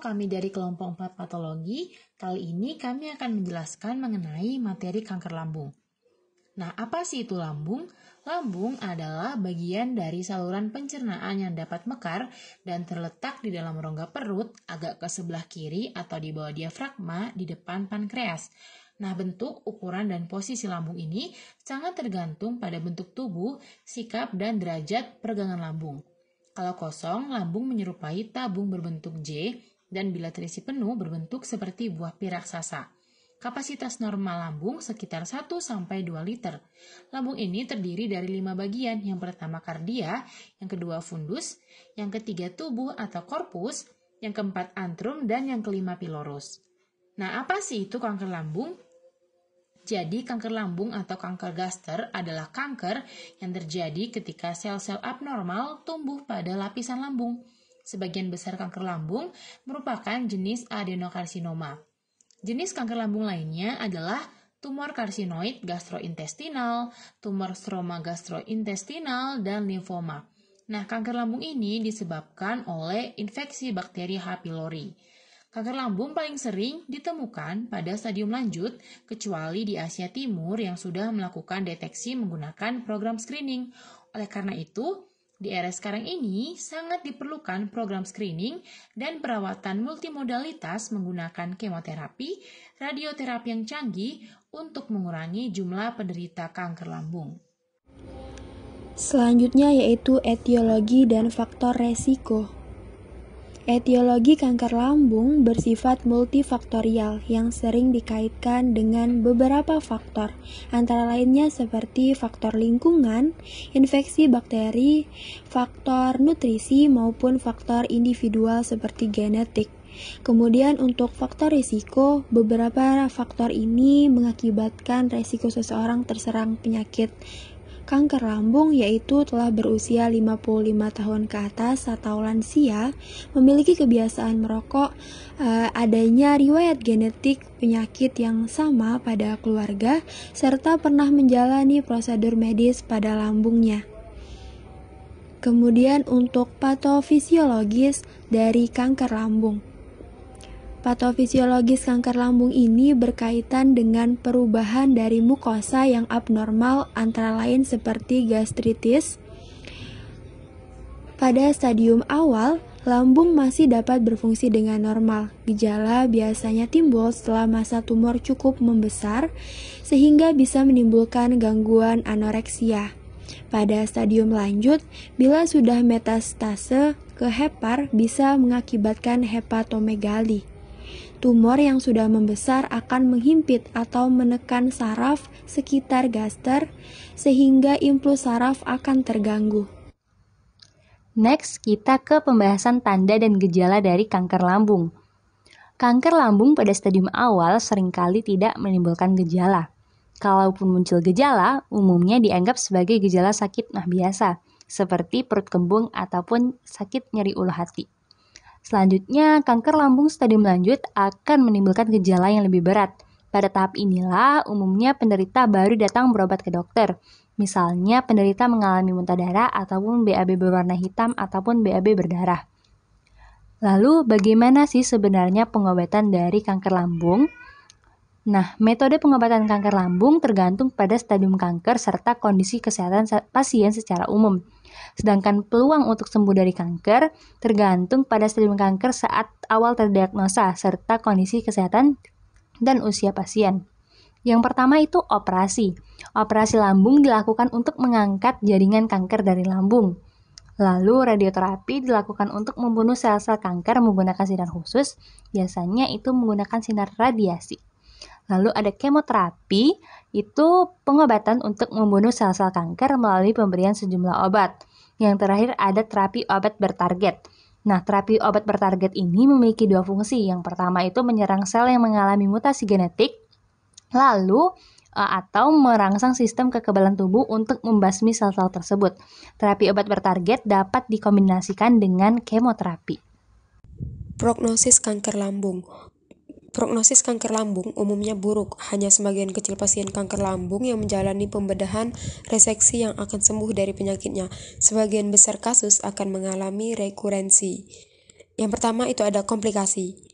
kami dari kelompok 4 patologi. Kali ini kami akan menjelaskan mengenai materi kanker lambung. Nah, apa sih itu lambung? Lambung adalah bagian dari saluran pencernaan yang dapat mekar dan terletak di dalam rongga perut agak ke sebelah kiri atau di bawah diafragma di depan pankreas. Nah, bentuk, ukuran, dan posisi lambung ini sangat tergantung pada bentuk tubuh, sikap, dan derajat pergangan lambung. Kalau kosong, lambung menyerupai tabung berbentuk J dan bila terisi penuh berbentuk seperti buah pi raksasa. Kapasitas normal lambung sekitar 1-2 liter. Lambung ini terdiri dari 5 bagian. Yang pertama kardia, yang kedua fundus, yang ketiga tubuh atau korpus, yang keempat antrum, dan yang kelima pilorus. Nah, apa sih itu kanker lambung? Jadi, kanker lambung atau kanker gaster adalah kanker yang terjadi ketika sel-sel abnormal tumbuh pada lapisan lambung. Sebagian besar kanker lambung merupakan jenis adenokarsinoma. Jenis kanker lambung lainnya adalah tumor karsinoid gastrointestinal, tumor stroma gastrointestinal, dan limfoma. Nah, kanker lambung ini disebabkan oleh infeksi bakteri H. pylori. Kanker lambung paling sering ditemukan pada stadium lanjut, kecuali di Asia Timur yang sudah melakukan deteksi menggunakan program screening. Oleh karena itu, di era sekarang ini sangat diperlukan program screening dan perawatan multimodalitas menggunakan kemoterapi, radioterapi yang canggih untuk mengurangi jumlah penderita kanker lambung. Selanjutnya yaitu etiologi dan faktor resiko. Etiologi kanker lambung bersifat multifaktorial yang sering dikaitkan dengan beberapa faktor, antara lainnya seperti faktor lingkungan, infeksi bakteri, faktor nutrisi maupun faktor individual seperti genetik. Kemudian untuk faktor risiko, beberapa faktor ini mengakibatkan resiko seseorang terserang penyakit kanker lambung yaitu telah berusia 55 tahun ke atas atau lansia, memiliki kebiasaan merokok, adanya riwayat genetik penyakit yang sama pada keluarga, serta pernah menjalani prosedur medis pada lambungnya. Kemudian untuk patofisiologis dari kanker lambung. Patofisiologis kanker lambung ini berkaitan dengan perubahan dari mukosa yang abnormal antara lain seperti gastritis. Pada stadium awal, lambung masih dapat berfungsi dengan normal. Gejala biasanya timbul setelah masa tumor cukup membesar sehingga bisa menimbulkan gangguan anoreksia. Pada stadium lanjut, bila sudah metastase ke hepar bisa mengakibatkan hepatomegali. Tumor yang sudah membesar akan menghimpit atau menekan saraf sekitar gaster sehingga impuls saraf akan terganggu. Next, kita ke pembahasan tanda dan gejala dari kanker lambung. Kanker lambung pada stadium awal seringkali tidak menimbulkan gejala. Kalaupun muncul gejala, umumnya dianggap sebagai gejala sakit mah biasa, seperti perut kembung ataupun sakit nyeri ulu hati. Selanjutnya, kanker lambung stadium lanjut akan menimbulkan gejala yang lebih berat. Pada tahap inilah, umumnya penderita baru datang berobat ke dokter. Misalnya, penderita mengalami muntah darah ataupun BAB berwarna hitam ataupun BAB berdarah. Lalu, bagaimana sih sebenarnya pengobatan dari kanker lambung? Nah, metode pengobatan kanker lambung tergantung pada stadium kanker serta kondisi kesehatan pasien secara umum. Sedangkan peluang untuk sembuh dari kanker tergantung pada stadium kanker saat awal terdiagnosa serta kondisi kesehatan dan usia pasien. Yang pertama itu operasi. Operasi lambung dilakukan untuk mengangkat jaringan kanker dari lambung. Lalu radioterapi dilakukan untuk membunuh sel-sel kanker menggunakan sinar khusus, biasanya itu menggunakan sinar radiasi. Lalu ada kemoterapi, itu pengobatan untuk membunuh sel-sel kanker melalui pemberian sejumlah obat. Yang terakhir ada terapi obat bertarget. Nah, terapi obat bertarget ini memiliki dua fungsi. Yang pertama itu menyerang sel yang mengalami mutasi genetik, lalu atau merangsang sistem kekebalan tubuh untuk membasmi sel-sel tersebut. Terapi obat bertarget dapat dikombinasikan dengan kemoterapi. Prognosis kanker lambung. Prognosis kanker lambung umumnya buruk. Hanya sebagian kecil pasien kanker lambung yang menjalani pembedahan reseksi yang akan sembuh dari penyakitnya. Sebagian besar kasus akan mengalami rekurensi. Yang pertama itu ada komplikasi,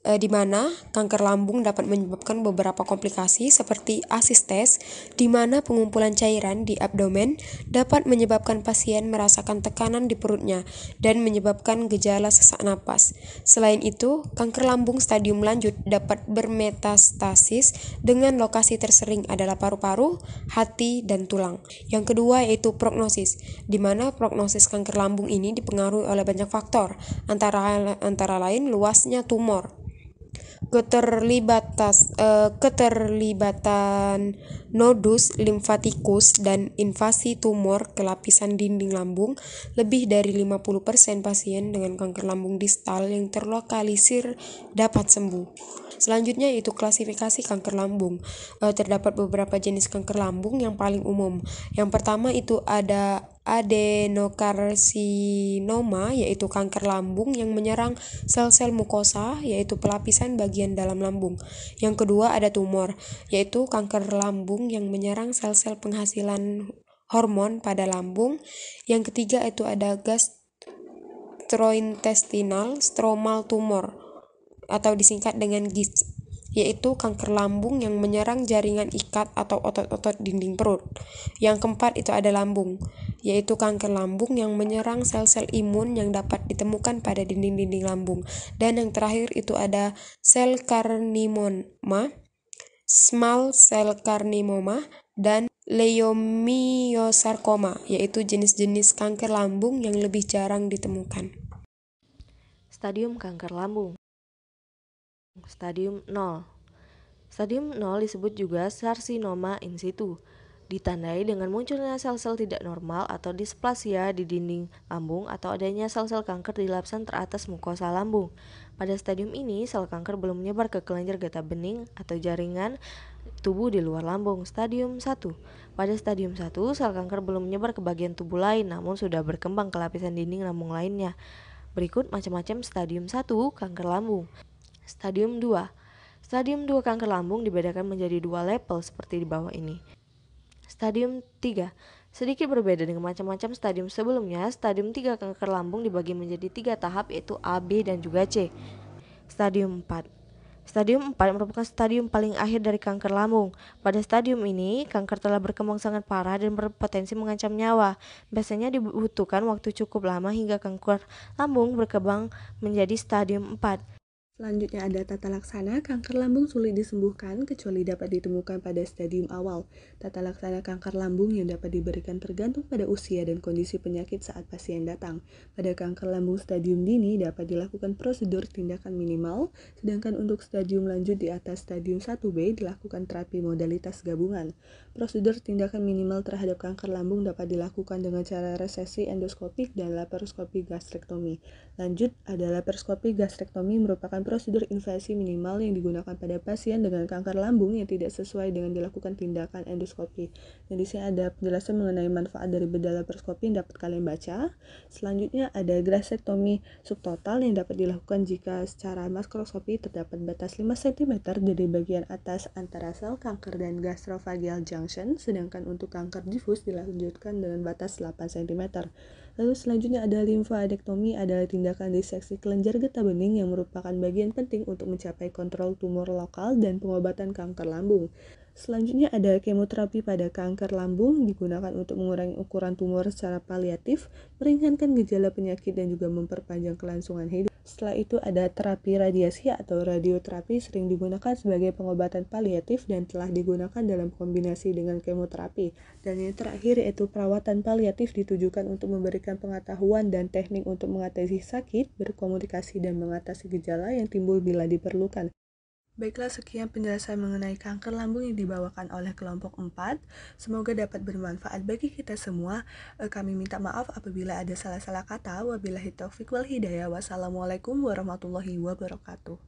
di mana kanker lambung dapat menyebabkan beberapa komplikasi seperti asistes, di mana pengumpulan cairan di abdomen dapat menyebabkan pasien merasakan tekanan di perutnya dan menyebabkan gejala sesak napas. Selain itu, kanker lambung stadium lanjut dapat bermetastasis dengan lokasi tersering adalah paru-paru, hati, dan tulang. Yang kedua yaitu prognosis, di mana prognosis kanker lambung ini dipengaruhi oleh banyak faktor, antara lain luasnya tumor, keterlibatan nodus limfatikus dan invasi tumor ke lapisan dinding lambung. Lebih dari 50% pasien dengan kanker lambung distal yang terlokalisir dapat sembuh. Selanjutnya itu klasifikasi kanker lambung. Terdapat beberapa jenis kanker lambung yang paling umum. Yang pertama itu ada adenokarsinoma, yaitu kanker lambung yang menyerang sel-sel mukosa, yaitu pelapisan bagian dalam lambung. Yang kedua ada tumor, yaitu kanker lambung yang menyerang sel-sel penghasilan hormon pada lambung. Yang ketiga itu ada gastrointestinal stromal tumor atau disingkat dengan GIST, yaitu kanker lambung yang menyerang jaringan ikat atau otot-otot dinding perut. Yang keempat itu ada lambung, yaitu kanker lambung yang menyerang sel-sel imun yang dapat ditemukan pada dinding-dinding lambung. Dan yang terakhir itu ada sel carcinoma, small cell carcinoma, dan leiomyosarkoma, yaitu jenis-jenis kanker lambung yang lebih jarang ditemukan. Stadium kanker lambung. Stadium 0. Stadium 0 disebut juga karsinoma in situ, ditandai dengan munculnya sel-sel tidak normal atau displasia di dinding lambung atau adanya sel-sel kanker di lapisan teratas mukosa lambung. Pada stadium ini, sel kanker belum menyebar ke kelenjar getah bening atau jaringan tubuh di luar lambung. Stadium 1. Pada stadium 1, sel kanker belum menyebar ke bagian tubuh lain, namun sudah berkembang ke lapisan dinding lambung lainnya. Berikut macam-macam stadium 1 kanker lambung. Stadium 2. Stadium 2 kanker lambung dibedakan menjadi 2 level seperti di bawah ini. Stadium 3. Sedikit berbeda dengan macam-macam stadium sebelumnya, stadium 3 kanker lambung dibagi menjadi 3 tahap, yaitu A, B, dan juga C. Stadium 4. Stadium 4 merupakan stadium paling akhir dari kanker lambung. Pada stadium ini, kanker telah berkembang sangat parah dan berpotensi mengancam nyawa. Biasanya dibutuhkan waktu cukup lama hingga kanker lambung berkembang menjadi stadium 4. Selanjutnya ada tata laksana. Kanker lambung sulit disembuhkan kecuali dapat ditemukan pada stadium awal. Tata laksana kanker lambung yang dapat diberikan tergantung pada usia dan kondisi penyakit saat pasien datang. Pada kanker lambung stadium dini dapat dilakukan prosedur tindakan minimal, sedangkan untuk stadium lanjut di atas stadium 1B dilakukan terapi modalitas gabungan. Prosedur tindakan minimal terhadap kanker lambung dapat dilakukan dengan cara resesi endoskopik dan laparoskopi gastrektomi. Lanjut ada laparoskopi gastrektomi, merupakan prosedur invasi minimal yang digunakan pada pasien dengan kanker lambung yang tidak sesuai dengan dilakukan tindakan endoskopi. Dan di sini ada penjelasan mengenai manfaat dari bedah laparoskopi yang dapat kalian baca. Selanjutnya ada gastrektomi subtotal yang dapat dilakukan jika secara makroskopi terdapat batas 5 cm dari bagian atas antara sel kanker dan gastrofageal junction, sedangkan untuk kanker difus dilanjutkan dengan batas 8 cm. Lalu selanjutnya ada limfadektomi, adalah tindakan diseksi kelenjar getah bening yang merupakan bagian penting untuk mencapai kontrol tumor lokal dan pengobatan kanker lambung. Selanjutnya ada kemoterapi pada kanker lambung, digunakan untuk mengurangi ukuran tumor secara paliatif, meringankan gejala penyakit dan juga memperpanjang kelangsungan hidup. Setelah itu ada terapi radiasi atau radioterapi, sering digunakan sebagai pengobatan paliatif dan telah digunakan dalam kombinasi dengan kemoterapi. Dan yang terakhir yaitu perawatan paliatif, ditujukan untuk memberikan pengetahuan dan teknik untuk mengatasi sakit, berkomunikasi dan mengatasi gejala yang timbul bila diperlukan. Baiklah, sekian penjelasan mengenai kanker lambung yang dibawakan oleh kelompok 4. Semoga dapat bermanfaat bagi kita semua. Kami minta maaf apabila ada salah-salah kata. Wabillahi taufiq wal hidayah. Wassalamualaikum warahmatullahi wabarakatuh.